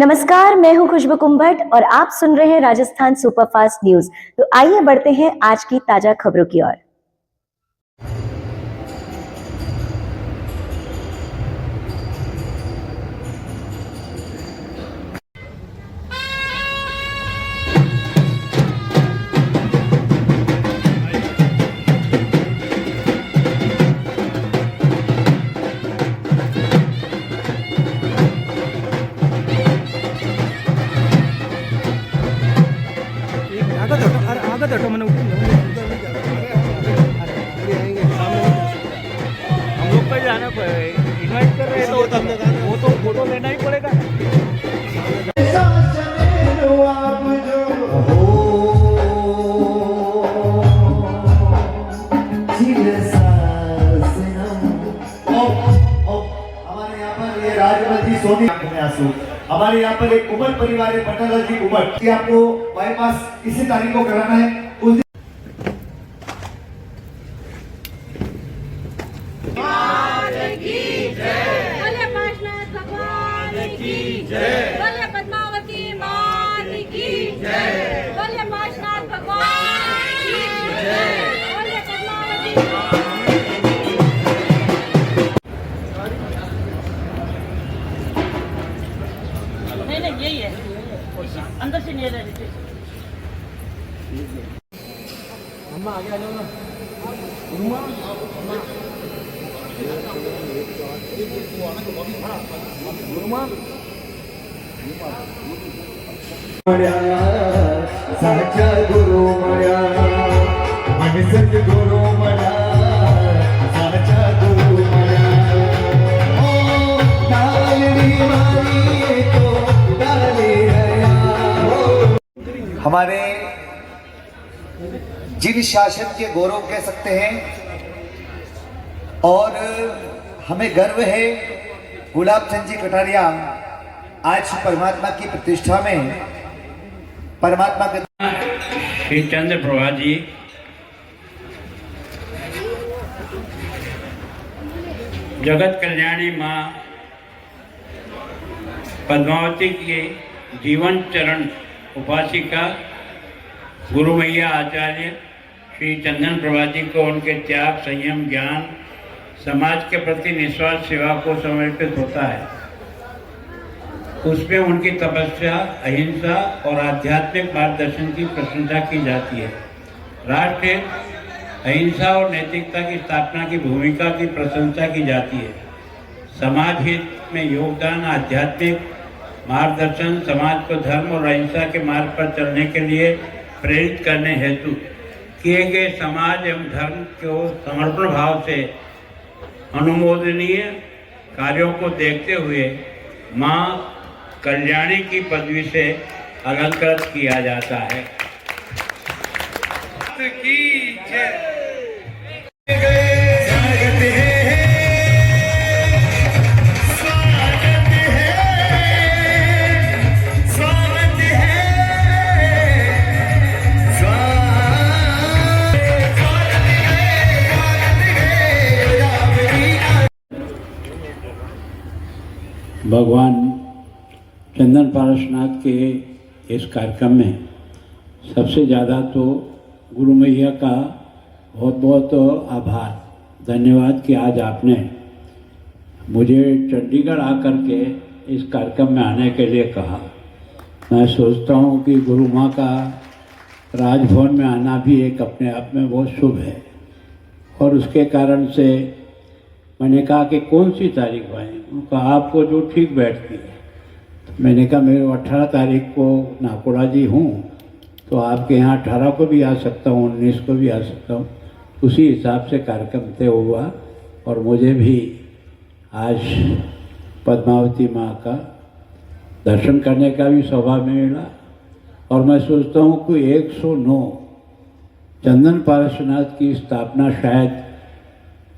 नमस्कार, मैं हूं खुशबू कुंभट और आप सुन रहे हैं राजस्थान सुपरफास्ट न्यूज। तो आइए बढ़ते हैं आज की ताजा खबरों की ओर। आगे हटो मैंने हम लोग को जाना पड़ेगा, इनवाइट कर रहे हैं वो तो फोटो लेना ही पड़ेगा। हमारे यहाँ पर एक उमर परिवार है, पटनाला जी उमर कि आपको बाईपास इसी तारीख को कराना है। उस बोले पद्मावती मात की जय, बोले पार्श्वनाथ भगवान की जय, बोले पद्मावती नहीं यही है, अंदर से नहीं रहे। अम्मा आगे आ जाओ ना। साचा गुरु मया मन सतगुरु मया साचा गुरु मया ओ डाली मारी तो डाली रया। हमारे जिन शासन के गौरव कह सकते हैं और हमें गर्व है, गुलाब चंद जी कटारिया आज परमात्मा की प्रतिष्ठा में परमात्मा के श्री चंद्र प्रभा जी जगत कल्याणी माँ पद्मावती के जीवन चरण उपासिका गुरु मैया आचार्य श्री चंदन प्रभा जी को उनके त्याग, संयम, ज्ञान, समाज के प्रति निस्वार्थ सेवा को समर्पित होता है। उसमें उनकी तपस्या, अहिंसा और आध्यात्मिक मार्गदर्शन की प्रशंसा की जाती है। राष्ट्र अहिंसा और नैतिकता की स्थापना की भूमिका की प्रशंसा की जाती है। समाज हित में योगदान, आध्यात्मिक मार्गदर्शन, समाज को धर्म और अहिंसा के मार्ग पर चलने के लिए प्रेरित करने हेतु किए गए समाज एवं धर्म को समर्पण भाव से अनुमोदनीय कार्यों को देखते हुए माँ कल्याणी की पदवी से अलंकृत किया जाता है। भगवान चंदन पारसनाथ के इस कार्यक्रम में सबसे ज़्यादा तो गुरु मैया का बहुत बहुत आभार, धन्यवाद कि आज आपने मुझे चंडीगढ़ आकर के इस कार्यक्रम में आने के लिए कहा। मैं सोचता हूँ कि गुरु माँ का राजभवन में आना भी एक अपने आप में बहुत शुभ है और उसके कारण से मैंने कहा कि कौन सी तारीख आए, उनका आपको जो ठीक बैठती है। तो मैंने कहा मैं 18 तारीख को नाकोड़ा जी हूँ, तो आपके यहाँ 18 को भी आ सकता हूँ, 19 को भी आ सकता हूँ। उसी हिसाब से कार्यक्रम तय हुआ और मुझे भी आज पद्मावती माँ का दर्शन करने का भी सौभाग्य मिला और मैं सोचता हूँ कि 109 चंदन पारसनाथ की स्थापना शायद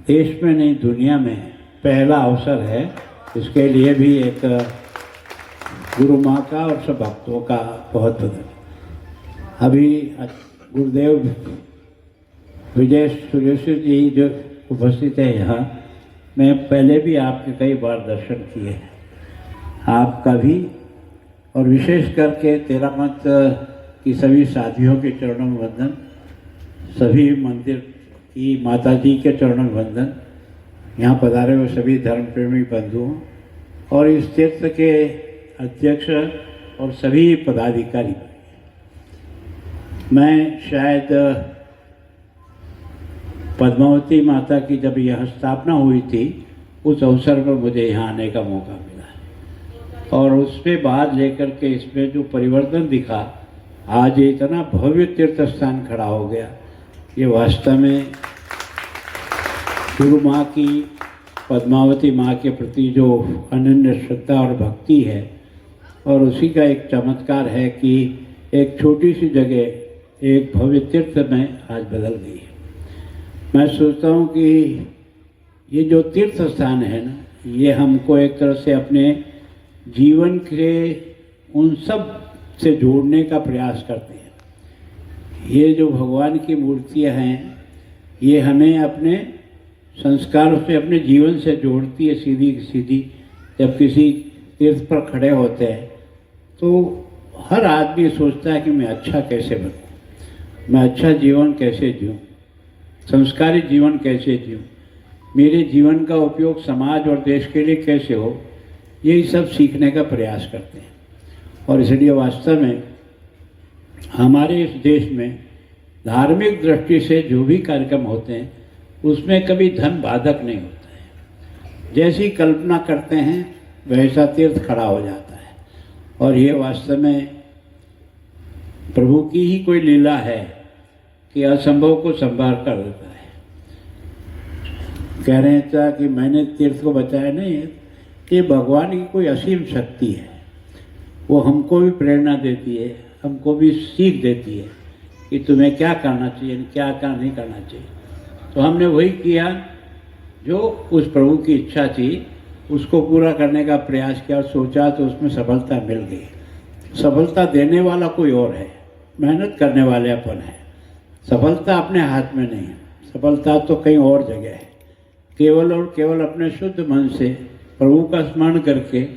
देश में नहीं दुनिया में पहला अवसर है। इसके लिए भी एक गुरु माँ का और सब भक्तों का बहुत बहुत अभी गुरुदेव विजय सुरेश जी जो उपस्थित है यहाँ, मैं पहले भी आपके कई बार दर्शन किए हैं। आपका भी और विशेष करके तेरामत की सभी साथियों के चरणों में वंदन, सभी मंदिर की माता जी के चरणों में वंदन, यहाँ पधारे हुए सभी धर्म प्रेमी बंधुओं और इस तीर्थ के अध्यक्ष और सभी पदाधिकारी। मैं शायद पद्मावती माता की जब यह स्थापना हुई थी उस अवसर पर मुझे यहाँ आने का मौका मिला और उसके बाद लेकर के इसमें जो परिवर्तन दिखा, आज ये इतना भव्य तीर्थ स्थान खड़ा हो गया, ये वास्तव में गुरु माँ की, पद्मावती माँ के प्रति जो अनन्य श्रद्धा और भक्ति है और उसी का एक चमत्कार है कि एक छोटी सी जगह एक भव्य तीर्थ में आज बदल गई है। मैं सोचता हूँ कि ये जो तीर्थ स्थान है ना, ये हमको एक तरह से अपने जीवन के उन सब से जोड़ने का प्रयास करते हैं। ये जो भगवान की मूर्तियाँ हैं, ये हमें अपने संस्कारों से, अपने जीवन से जोड़ती है सीधी सीधी। जब किसी तीर्थ पर खड़े होते हैं तो हर आदमी सोचता है कि मैं अच्छा कैसे बनूं, मैं अच्छा जीवन कैसे जीऊँ, संस्कारी जीवन कैसे जीऊँ, मेरे जीवन का उपयोग समाज और देश के लिए कैसे हो, यही सब सीखने का प्रयास करते हैं। और इसलिए वास्तव में हमारे इस देश में धार्मिक दृष्टि से जो भी कार्यक्रम होते हैं उसमें कभी धन बाधक नहीं होता है। जैसी कल्पना करते हैं वैसा तीर्थ खड़ा हो जाता है और ये वास्तव में प्रभु की ही कोई लीला है कि असंभव को संभाल कर देता है। कह रहे था कि मैंने तीर्थ को बचाया नहीं है, ये भगवान की कोई असीम शक्ति है। वो हमको भी प्रेरणा देती है, हमको भी सीख देती है कि तुम्हें क्या करना चाहिए, क्या नहीं करना चाहिए। तो हमने वही किया जो उस प्रभु की इच्छा थी, उसको पूरा करने का प्रयास किया और सोचा तो उसमें सफलता मिल गई। सफलता देने वाला कोई और है, मेहनत करने वाले अपन है। सफलता अपने हाथ में नहीं है, सफलता तो कहीं और जगह है। केवल और केवल अपने शुद्ध मन से प्रभु का स्मरण करके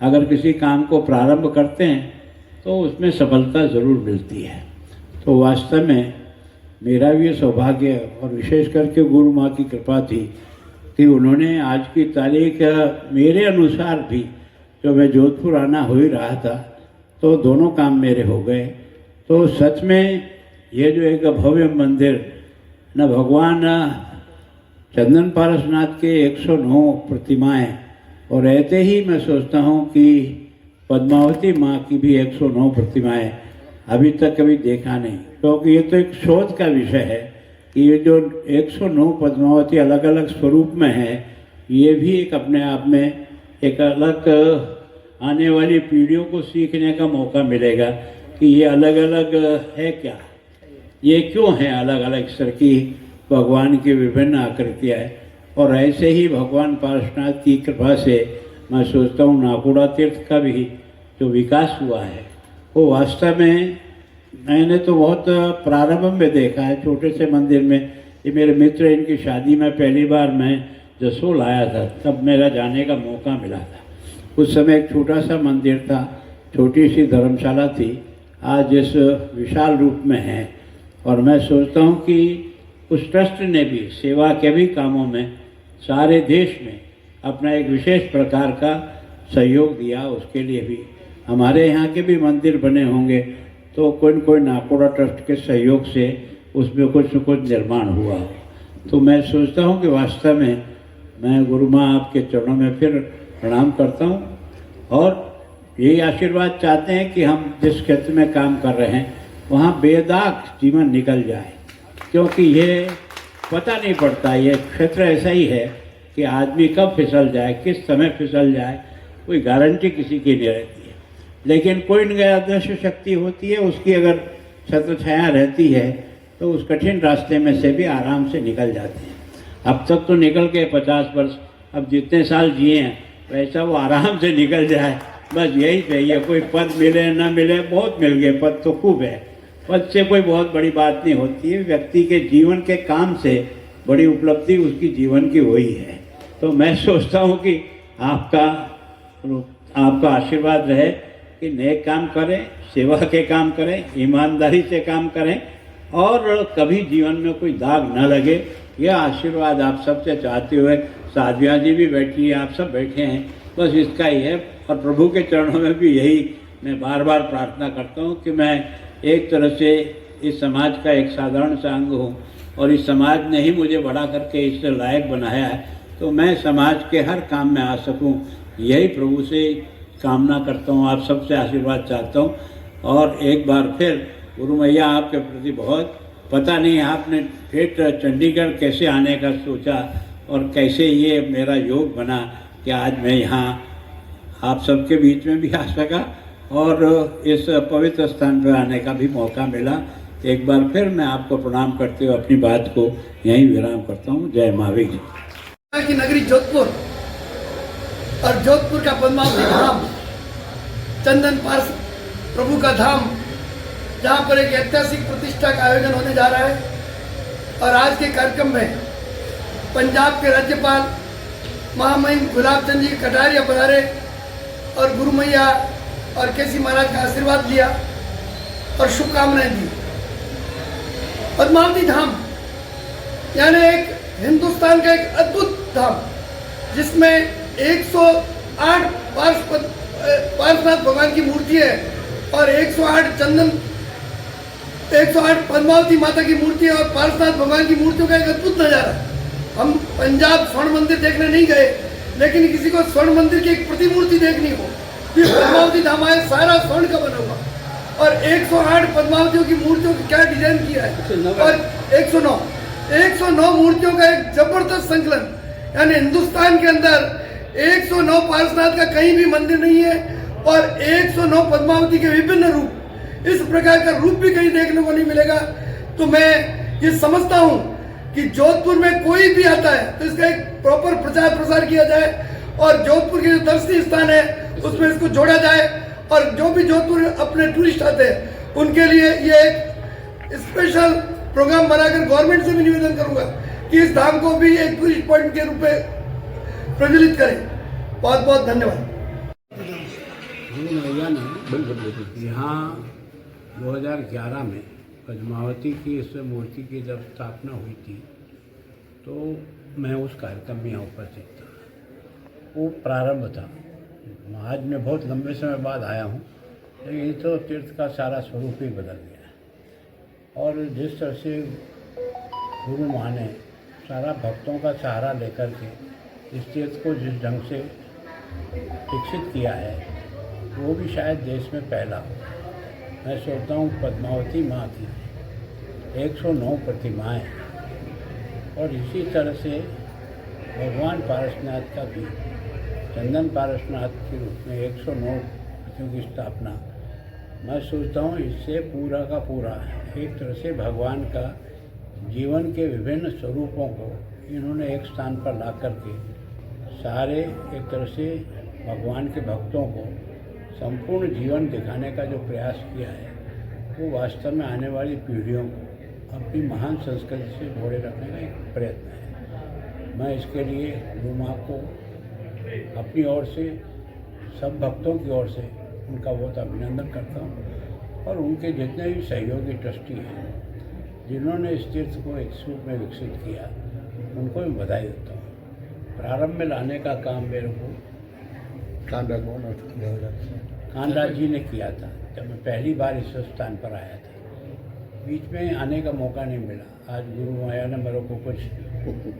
अगर किसी काम को प्रारंभ करते हैं तो उसमें सफलता ज़रूर मिलती है। तो वास्तव में मेरा भी ये सौभाग्य और विशेष करके गुरु माँ की कृपा थी कि उन्होंने आज की तारीख मेरे अनुसार भी, जो मैं जोधपुर आना हो ही रहा था तो दोनों काम मेरे हो गए। तो सच में ये जो एक भव्य मंदिर न, भगवान चंदन पारसनाथ के 109 प्रतिमाएं, और ऐसे ही मैं सोचता हूँ कि पद्मावती माँ की भी 109 प्रतिमाएं अभी तक कभी देखा नहीं, क्योंकि ये तो एक शोध का विषय है कि ये जो 109 पद्मावती अलग अलग स्वरूप में है, ये भी एक अपने आप में एक अलग आने वाली पीढ़ियों को सीखने का मौका मिलेगा कि ये अलग अलग है क्या, ये क्यों है अलग अलग स्तर की भगवान की विभिन्न आकृतियाँ है। और ऐसे ही भगवान पारसनाथ की कृपा से मैं सोचता हूँ नाकोड़ा तीर्थ का भी जो विकास हुआ है वो वास्तव में मैंने तो बहुत प्रारंभ में देखा है, छोटे से मंदिर में। ये मेरे मित्र, इनकी शादी में पहली बार मैं जसोल आया था, तब मेरा जाने का मौका मिला था। उस समय एक छोटा सा मंदिर था, छोटी सी धर्मशाला थी, आज इस विशाल रूप में है। और मैं सोचता हूँ कि उस ट्रस्ट ने भी सेवा के भी कामों में सारे देश में अपना एक विशेष प्रकार का सहयोग दिया। उसके लिए भी हमारे यहाँ के भी मंदिर बने होंगे तो कोई न कोई नाकोड़ा ट्रस्ट के सहयोग से उसमें कुछ न कुछ निर्माण हुआ। तो मैं सोचता हूँ कि वास्तव में मैं गुरु माँ आपके चरणों में फिर प्रणाम करता हूँ और यही आशीर्वाद चाहते हैं कि हम जिस क्षेत्र में काम कर रहे हैं वहाँ बेदाग जीवन निकल जाए, क्योंकि ये पता नहीं पड़ता, ये क्षेत्र ऐसा ही है कि आदमी कब फिसल जाए, किस समय फिसल जाए, कोई गारंटी किसी की नहीं रहती है। लेकिन कोई न कोई अदृश्य शक्ति होती है, उसकी अगर छत्र छाया रहती है तो उस कठिन रास्ते में से भी आराम से निकल जाते हैं। अब तक तो निकल के 50 वर्ष, अब जितने साल जिए हैं वैसा वो आराम से निकल जाए, बस यही चाहिए। कोई पद मिले ना मिले, बहुत मिल गए, पद तो खूब है, पद से कोई बहुत बड़ी बात नहीं होती है। व्यक्ति के जीवन के काम से बड़ी उपलब्धि उसकी जीवन की वही है। तो मैं सोचता हूँ कि आपका आशीर्वाद रहे कि नेक काम करें, सेवा के काम करें, ईमानदारी से काम करें और कभी जीवन में कोई दाग न लगे। यह आशीर्वाद आप सबसे चाहते हुए साध्विया जी भी बैठी हैं, आप सब बैठे हैं, बस इसका ही है। और प्रभु के चरणों में भी यही मैं बार बार प्रार्थना करता हूँ कि मैं एक तरह से इस समाज का एक साधारण सा अंग हूँ और इस समाज ने ही मुझे बड़ा करके इससे लायक बनाया है, तो मैं समाज के हर काम में आ सकूँ, यही प्रभु से कामना करता हूँ। आप सबसे आशीर्वाद चाहता हूँ। और एक बार फिर गुरु मैया आपके प्रति बहुत, पता नहीं आपने फिर चंडीगढ़ कैसे आने का सोचा और कैसे ये मेरा योग बना कि आज मैं यहाँ आप सबके बीच में भी आ सका और इस पवित्र स्थान पर आने का भी मौका मिला। एक बार फिर मैं आपको प्रणाम करते हुए अपनी बात को यहीं विराम करता हूँ। जय महावीर जी। की नगरी जोधपुर और जोधपुर का पद्मावती धाम, चंदन पार्स प्रभु का धाम, जहाँ पर एक ऐतिहासिक प्रतिष्ठा का आयोजन होने जा रहा है। और आज के कार्यक्रम में पंजाब के राज्यपाल महामहिम गुलाब चंद जी कटारिया पधारे और गुरु मैया और केसी महाराज का आशीर्वाद लिया और शुभकामनाएं दी। पद्मावती धाम यानी एक हिंदुस्तान का एक अद्भुत धाम, जिसमें 108 पार्श्वनाथ भगवान की मूर्ति है और 108 पद्मावती माता की मूर्ति है और पार्श्वनाथ भगवान की मूर्तियों का एक अद्भुत नजारा। हम पंजाब स्वर्ण मंदिर देखने नहीं गए, लेकिन किसी को स्वर्ण मंदिर की एक प्रतिमूर्ति देखनी हो तो पद्मावती धाम आए, सारा स्वर्ण का बना हुआ और 108 पद्मावतियों की मूर्तियों की क्या डिजाइन किया है और 109 मूर्तियों का एक जबरदस्त संकलन। यानी हिंदुस्तान के अंदर 109 पार्श्वनाथ का कहीं भी मंदिर नहीं है और 109 पद्मावती के विभिन्न रूप, इस प्रकार का रूप भी कहीं देखने को नहीं मिलेगा। तो मैं ये समझता हूँ कि जोधपुर में कोई भी आता है तो इसका एक प्रॉपर प्रचार प्रसार किया जाए और जोधपुर के जो दर्शनीय स्थान है उसमें इसको जोड़ा जाए और जो भी जोधपुर अपने टूरिस्ट आते हैं उनके लिए ये एक स्पेशल प्रोग्राम बनाकर गवर्नमेंट से भी निवेदन करूंगा कि इस धाम को भी एक टूरिस्ट पॉइंट के रूप में प्रज्वलित करें। बहुत बहुत धन्यवाद। भैया ने यहाँ 2011 में पद्मावती की इस मूर्ति की जब स्थापना हुई थी तो मैं उस कार्यक्रम में यहाँ उपस्थित था। वो प्रारंभ था। आज मैं बहुत लंबे समय बाद आया हूँ, लेकिन ये तो तीर्थ का सारा स्वरूप ही बदल गया है। और जिस तरह से गुरु माँ ने सारा भक्तों का सहारा लेकर के इस तीर्थ को जिस ढंग से विकसित किया है, वो भी शायद देश में पहला हो। मैं सोचता हूँ पद्मावती माँ की 109 प्रतिमाएँ और इसी तरह से भगवान पारसनाथ का भी चंदन पारसनाथ के रूप में 109 प्रतियों की स्थापना, मैं सोचता हूँ इससे पूरा का पूरा एक तरह से भगवान का जीवन के विभिन्न स्वरूपों को इन्होंने एक स्थान पर ला करके सारे एक तरह से भगवान के भक्तों को संपूर्ण जीवन दिखाने का जो प्रयास किया है, वो वास्तव में आने वाली पीढ़ियों को अपनी महान संस्कृति से जोड़े रखने का एक प्रयत्न है। मैं इसके लिए गुरु माँ को अपनी ओर से, सब भक्तों की ओर से उनका बहुत अभिनंदन करता हूँ और उनके जितने भी सहयोगी ट्रस्टी हैं जिन्होंने इस तीर्थ को एक रूप में विकसित किया, उनको भी बधाई देता हूँ। प्रारंभ में लाने का काम मेरे को कांडा जी ने किया था जब मैं पहली बार इस स्थान पर आया था। बीच में आने का मौका नहीं मिला। आज गुरु माया ने मेरे को कुछ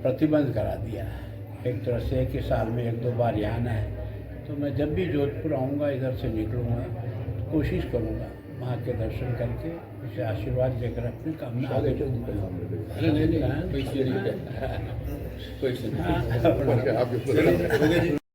प्रतिबंध करा दिया है एक तरह से कि साल में 1-2 बार यहाँ आना है। तो मैं जब भी जोधपुर आऊँगा, इधर से निकलूँगा तो कोशिश करूँगा माँ के दर्शन करके उसे आशीर्वाद देकर अपनी कामना आगे चलूँगा।